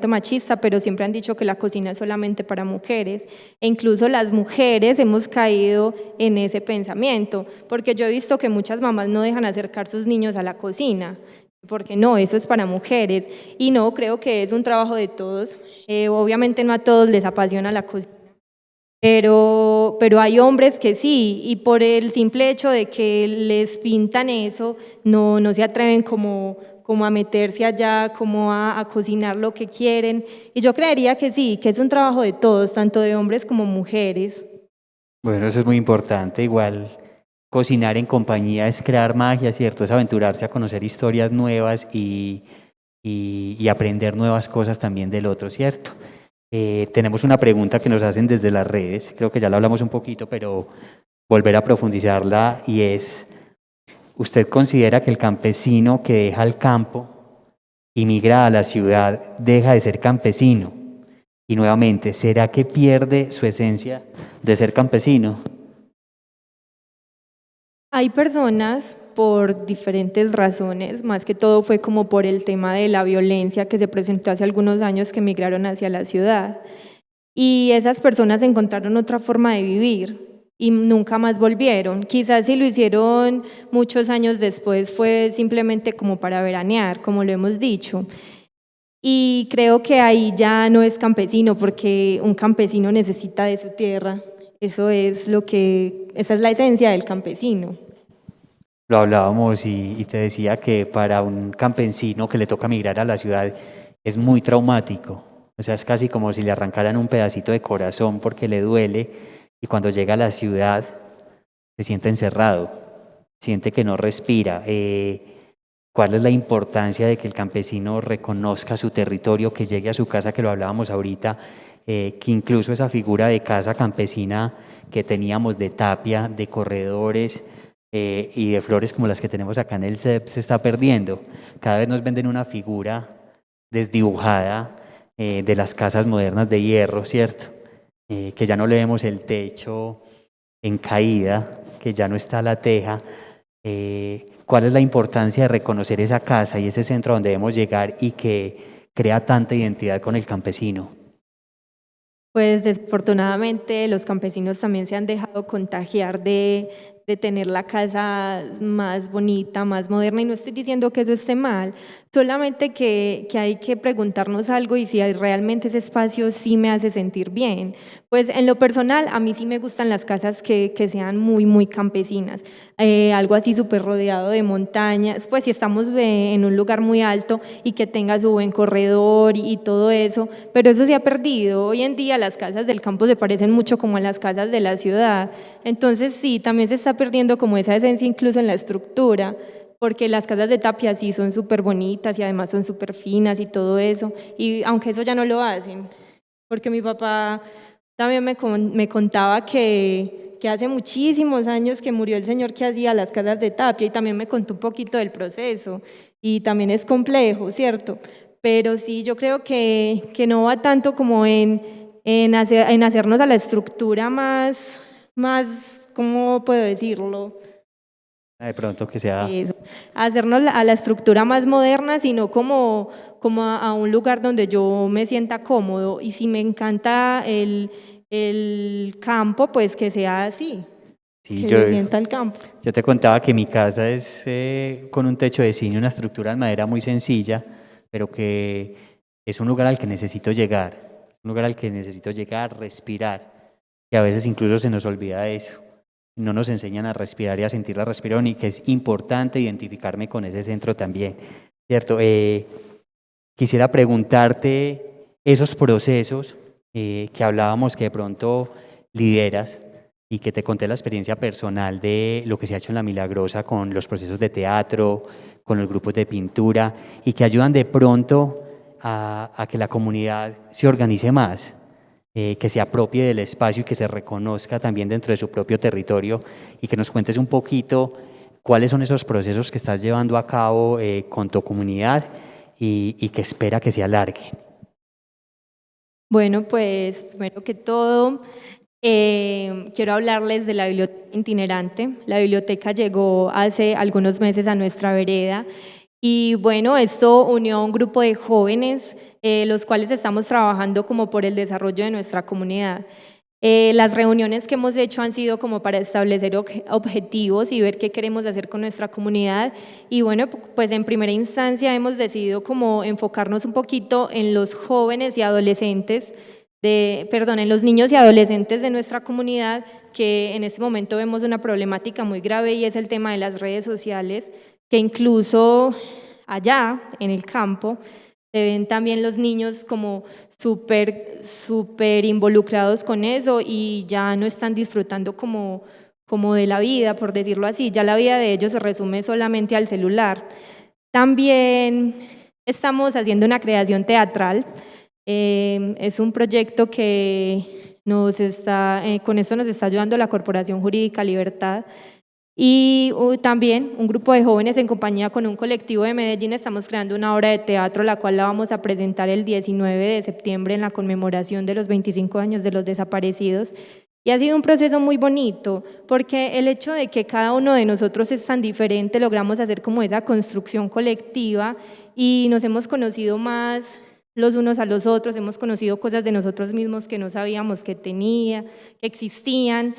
machista, pero siempre han dicho que la cocina es solamente para mujeres. E incluso las mujeres hemos caído en ese pensamiento, porque yo he visto que muchas mamás no dejan acercar a sus niños a la cocina, porque no, eso es para mujeres. Y no, creo que es un trabajo de todos. Obviamente no a todos les apasiona la cocina. Pero hay hombres que sí, y por el simple hecho de que les pintan eso, no se atreven como a meterse allá, como a cocinar lo que quieren. Y yo creería que sí, que es un trabajo de todos, tanto de hombres como mujeres. Bueno, eso es muy importante. Igual cocinar en compañía es crear magia, ¿cierto? Es aventurarse a conocer historias nuevas y aprender nuevas cosas también del otro, ¿cierto? Tenemos una pregunta que nos hacen desde las redes, creo que ya la hablamos un poquito, pero volver a profundizarla, y es, ¿usted considera que el campesino que deja el campo y migra a la ciudad deja de ser campesino? Y nuevamente, ¿será que pierde su esencia de ser campesino? Hay personas por diferentes razones, más que todo fue como por el tema de la violencia que se presentó hace algunos años, que migraron hacia la ciudad. Y esas personas encontraron otra forma de vivir y nunca más volvieron. Quizás si lo hicieron muchos años después fue simplemente como para veranear, como lo hemos dicho. Y creo que ahí ya no es campesino, porque un campesino necesita de su tierra. Esa es la esencia del campesino. Lo hablábamos y te decía que para un campesino que le toca migrar a la ciudad es muy traumático. O sea, es casi como si le arrancaran un pedacito de corazón porque le duele, y cuando llega a la ciudad se siente encerrado, siente que no respira. ¿Cuál es la importancia de que el campesino reconozca su territorio, que llegue a su casa, que lo hablábamos ahorita, que incluso esa figura de casa campesina que teníamos de tapia, de corredores, y de flores como las que tenemos acá en el CEP se está perdiendo? Cada vez nos venden una figura desdibujada de las casas modernas de hierro, ¿cierto? Que ya no le vemos el techo en caída, que ya no está la teja. ¿Cuál es la importancia de reconocer esa casa y ese centro donde debemos llegar y que crea tanta identidad con el campesino? Pues desafortunadamente los campesinos también se han dejado contagiar de tener la casa más bonita, más moderna, y no estoy diciendo que eso esté mal, solamente que hay que preguntarnos algo y si realmente ese espacio sí me hace sentir bien. Pues en lo personal, a mí sí me gustan las casas que sean muy, muy campesinas, algo así súper rodeado de montañas, pues si estamos en un lugar muy alto y que tenga su buen corredor y todo eso, pero eso se ha perdido. Hoy en día las casas del campo se parecen mucho como a las casas de la ciudad, entonces sí, también se está perdiendo como esa esencia incluso en la estructura, porque las casas de tapia sí son súper bonitas y además son súper finas y todo eso, y aunque eso ya no lo hacen, porque mi papá también me contaba que hace muchísimos años que murió el señor que hacía las casas de tapia, y también me contó un poquito del proceso, y también es complejo, ¿cierto? Pero sí, yo creo que no va tanto como en hacernos a la estructura más, ¿cómo puedo decirlo? De pronto que sea... Eso, hacernos a la estructura más moderna, sino como a un lugar donde yo me sienta cómodo, y si me encanta el campo, pues que sea así, Sí, que se sienta el campo. yo te contaba que mi casa es con un techo de zinc, una estructura de madera muy sencilla, pero que es un lugar al que necesito llegar, un lugar al que necesito llegar, respirar, y a veces incluso se nos olvida de eso. No nos enseñan a respirar y a sentir la respiración, y que es importante identificarme con ese centro también, ¿cierto? Quisiera preguntarte esos procesos que hablábamos, que de pronto lideras, y que te conté la experiencia personal de lo que se ha hecho en La Milagrosa con los procesos de teatro, con los grupos de pintura, y que ayudan de pronto a que la comunidad se organice más, que se apropie del espacio y que se reconozca también dentro de su propio territorio, y que nos cuentes un poquito cuáles son esos procesos que estás llevando a cabo con tu comunidad y que espera que se alargue. Bueno, pues primero que todo, quiero hablarles de la biblioteca itinerante. La biblioteca llegó hace algunos meses a nuestra vereda, y bueno, esto unió a un grupo de jóvenes, los cuales estamos trabajando como por el desarrollo de nuestra comunidad. Las reuniones que hemos hecho han sido como para establecer objetivos y ver qué queremos hacer con nuestra comunidad, y bueno, pues en primera instancia hemos decidido como enfocarnos un poquito en los jóvenes y adolescentes, en los niños y adolescentes de nuestra comunidad, que en este momento vemos una problemática muy grave, y es el tema de las redes sociales, que incluso allá en el campo se ven también los niños como súper involucrados con eso, y ya no están disfrutando como de la vida, por decirlo así. Ya la vida de ellos se resume solamente al celular. También estamos haciendo una creación teatral. Es un proyecto que con esto nos está ayudando la Corporación Jurídica Libertad, y también un grupo de jóvenes en compañía con un colectivo de Medellín estamos creando una obra de teatro, la cual la vamos a presentar el 19 de septiembre en la conmemoración de los 25 años de los desaparecidos. Y ha sido un proceso muy bonito, porque el hecho de que cada uno de nosotros es tan diferente, logramos hacer como esa construcción colectiva, y nos hemos conocido más los unos a los otros, hemos conocido cosas de nosotros mismos que no sabíamos que existían.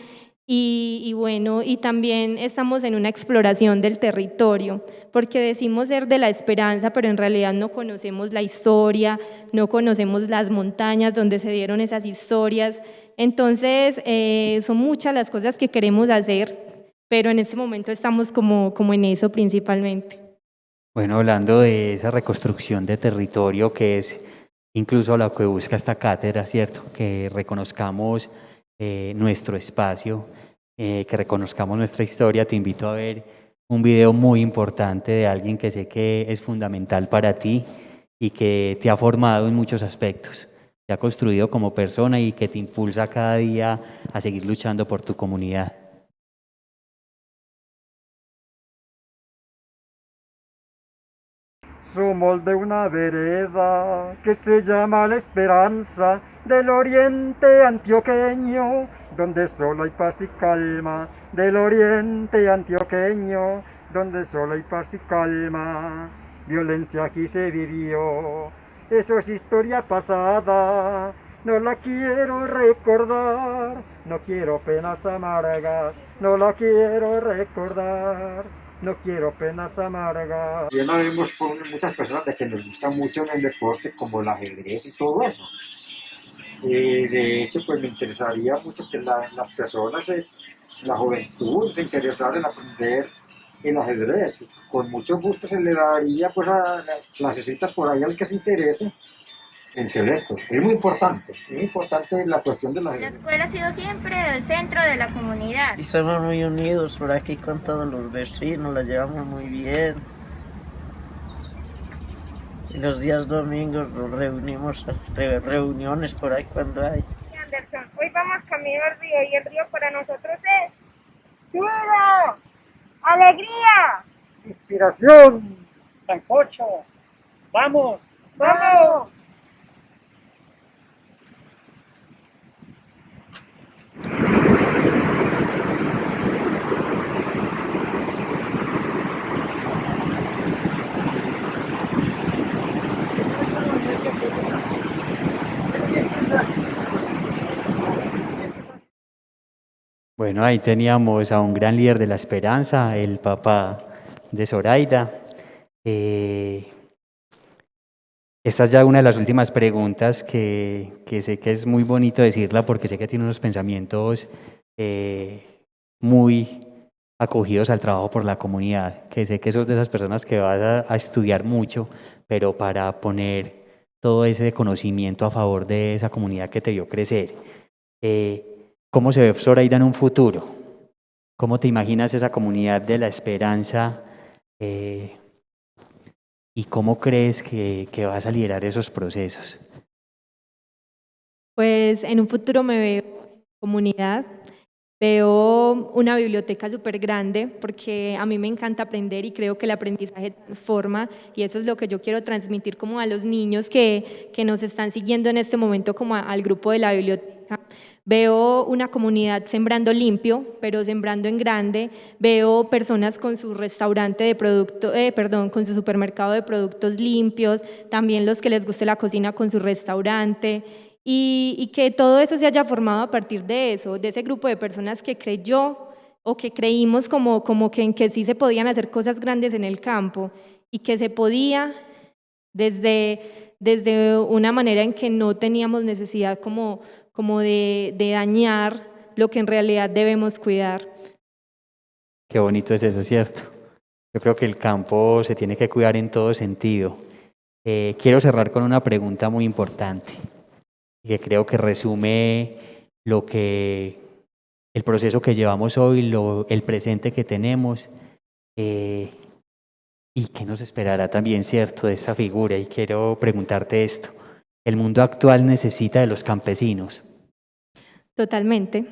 Y bueno, y también estamos en una exploración del territorio, porque decimos ser de la esperanza, pero en realidad no conocemos la historia, no conocemos las montañas donde se dieron esas historias. Entonces, son muchas las cosas que queremos hacer, pero en este momento estamos como en eso principalmente. Bueno, hablando de esa reconstrucción de territorio, que es incluso lo que busca esta cátedra, ¿cierto? Que reconozcamos nuestro espacio, que reconozcamos nuestra historia. Te invito a ver un video muy importante de alguien que sé que es fundamental para ti y que te ha formado en muchos aspectos, te ha construido como persona y que te impulsa cada día a seguir luchando por tu comunidad. Somos de una vereda que se llama La Esperanza, del oriente antioqueño, donde solo hay paz y calma, del oriente antioqueño, donde solo hay paz y calma. Violencia aquí se vivió, eso es historia pasada, no la quiero recordar, no quiero penas amargas, no la quiero recordar, no quiero penas amargas. Ya vemos muchas personas de que nos gusta mucho en el deporte, como el ajedrez y todo eso. De hecho, pues me interesaría mucho que las personas, la juventud, se interesara en aprender el ajedrez. Con mucho gusto se le daría pues a clasecitas por ahí al que se interese en Quevedo. Es muy importante la cuestión de la La escuela ha sido siempre el centro de la comunidad. Y somos muy unidos por aquí con todos los vecinos, la llevamos muy bien. Y los días domingos nos reunimos, reuniones por ahí cuando hay. Anderson, hoy vamos camino al río y el río para nosotros es vida, alegría, Inspiración, sancocho, vamos, vamos. Bueno, ahí teníamos a un gran líder de la esperanza, el papá de Zoraida. Esta es ya una de las últimas preguntas que sé que es muy bonito decirla porque sé que tiene unos pensamientos muy acogidos al trabajo por la comunidad, que sé que sos de esas personas que vas a estudiar mucho, pero para poner todo ese conocimiento a favor de esa comunidad que te vio crecer. ¿Cómo se ve Zoraida en un futuro? ¿Cómo te imaginas esa comunidad de la esperanza? ¿Y cómo crees que vas a liderar esos procesos? Pues en un futuro me veo en comunidad, veo una biblioteca súper grande porque a mí me encanta aprender y creo que el aprendizaje transforma y eso es lo que yo quiero transmitir como a los niños que nos están siguiendo en este momento como al grupo de la biblioteca. Veo una comunidad sembrando limpio, pero sembrando en grande. Veo personas con su restaurante de productos, con su supermercado de productos limpios, también los que les guste la cocina con su restaurante. Y que todo eso se haya formado a partir de eso, de ese grupo de personas que creyó o que creímos como que en que sí se podían hacer cosas grandes en el campo y que se podía desde una manera en que no teníamos necesidad como de dañar lo que en realidad debemos cuidar. Qué bonito es eso, ¿cierto? Yo creo que el campo se tiene que cuidar en todo sentido. Quiero cerrar con una pregunta muy importante, que creo que resume el proceso que llevamos hoy, el presente que tenemos, y qué nos esperará también, ¿cierto?, de esta figura. Y quiero preguntarte esto. ¿El mundo actual necesita de los campesinos? Totalmente.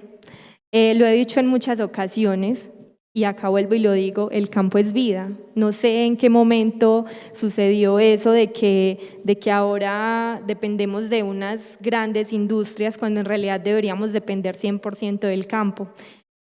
Lo he dicho en muchas ocasiones y acá vuelvo y lo digo, el campo es vida. No sé en qué momento sucedió eso de que ahora dependemos de unas grandes industrias cuando en realidad deberíamos depender 100% del campo.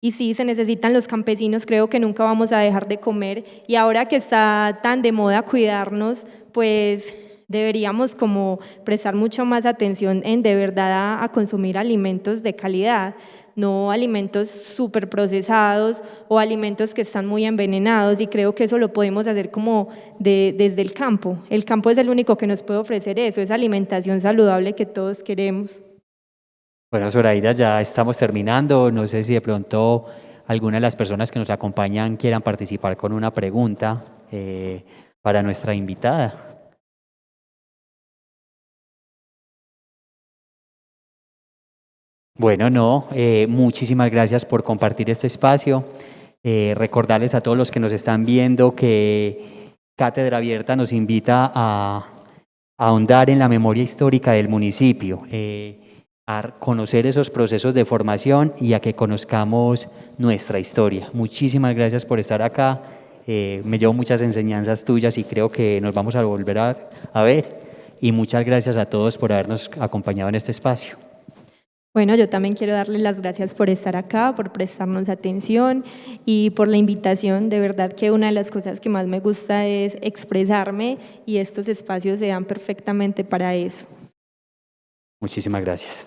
Y sí, se necesitan los campesinos, creo que nunca vamos a dejar de comer y ahora que está tan de moda cuidarnos, pues deberíamos como prestar mucho más atención en de verdad a consumir alimentos de calidad, no alimentos súper procesados o alimentos que están muy envenenados y creo que eso lo podemos hacer como desde el campo. El campo es el único que nos puede ofrecer eso, esa alimentación saludable que todos queremos. Bueno, Zoraida, ya estamos terminando. No sé si de pronto alguna de las personas que nos acompañan quieran participar con una pregunta para nuestra invitada. Bueno, no, muchísimas gracias por compartir este espacio. Recordarles a todos los que nos están viendo que Cátedra Abierta nos invita a ahondar en la memoria histórica del municipio, a conocer esos procesos de formación y a que conozcamos nuestra historia. Muchísimas gracias por estar acá. Me llevo muchas enseñanzas tuyas y creo que nos vamos a volver a ver. Y muchas gracias a todos por habernos acompañado en este espacio. Bueno, yo también quiero darles las gracias por estar acá, por prestarnos atención y por la invitación. De verdad que una de las cosas que más me gusta es expresarme y estos espacios se dan perfectamente para eso. Muchísimas gracias.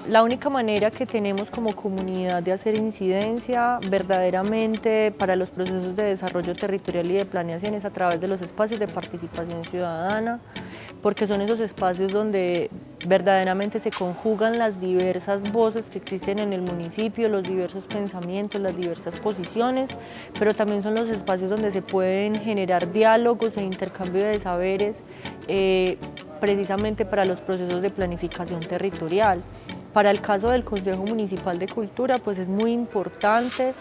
La única manera que tenemos como comunidad de hacer incidencia verdaderamente para los procesos de desarrollo territorial y de planeación es a través de los espacios de participación ciudadana, porque son esos espacios donde verdaderamente se conjugan las diversas voces que existen en el municipio, los diversos pensamientos, las diversas posiciones, pero también son los espacios donde se pueden generar diálogos e intercambio de saberes precisamente para los procesos de planificación territorial. Para el caso del Consejo Municipal de Cultura, pues es muy importante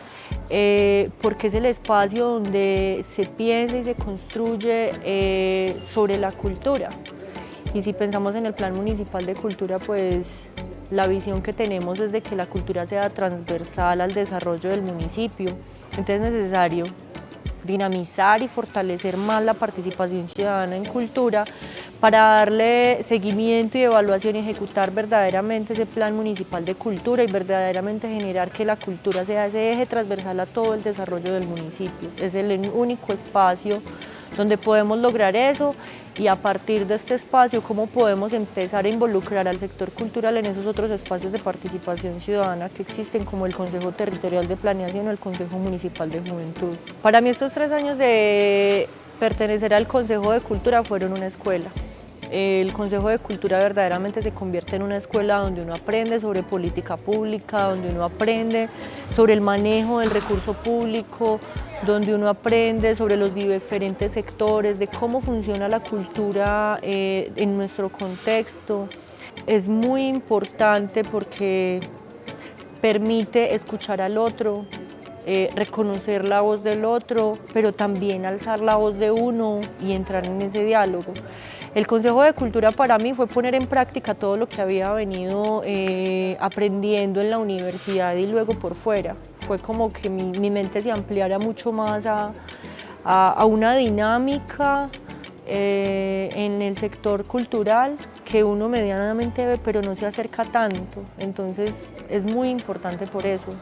porque es el espacio donde se piensa y se construye sobre la cultura. Y si pensamos en el Plan Municipal de Cultura, pues la visión que tenemos es de que la cultura sea transversal al desarrollo del municipio. Entonces es necesario dinamizar y fortalecer más la participación ciudadana en cultura para darle seguimiento y evaluación y ejecutar verdaderamente ese plan municipal de cultura y verdaderamente generar que la cultura sea ese eje transversal a todo el desarrollo del municipio. Es el único espacio donde podemos lograr eso y a partir de este espacio cómo podemos empezar a involucrar al sector cultural en esos otros espacios de participación ciudadana que existen como el Consejo Territorial de Planeación o el Consejo Municipal de Juventud. Para mí estos 3 años de pertenecer al Consejo de Cultura fueron una escuela. El Consejo de Cultura verdaderamente se convierte en una escuela donde uno aprende sobre política pública, donde uno aprende sobre el manejo del recurso público, donde uno aprende sobre los diferentes sectores, de cómo funciona la cultura en nuestro contexto. Es muy importante porque permite escuchar al otro, reconocer la voz del otro, pero también alzar la voz de uno y entrar en ese diálogo. El Consejo de Cultura para mí fue poner en práctica todo lo que había venido aprendiendo en la universidad y luego por fuera. Fue como que mi mente se ampliara mucho más a una dinámica en el sector cultural que uno medianamente ve, pero no se acerca tanto. Entonces es muy importante por eso.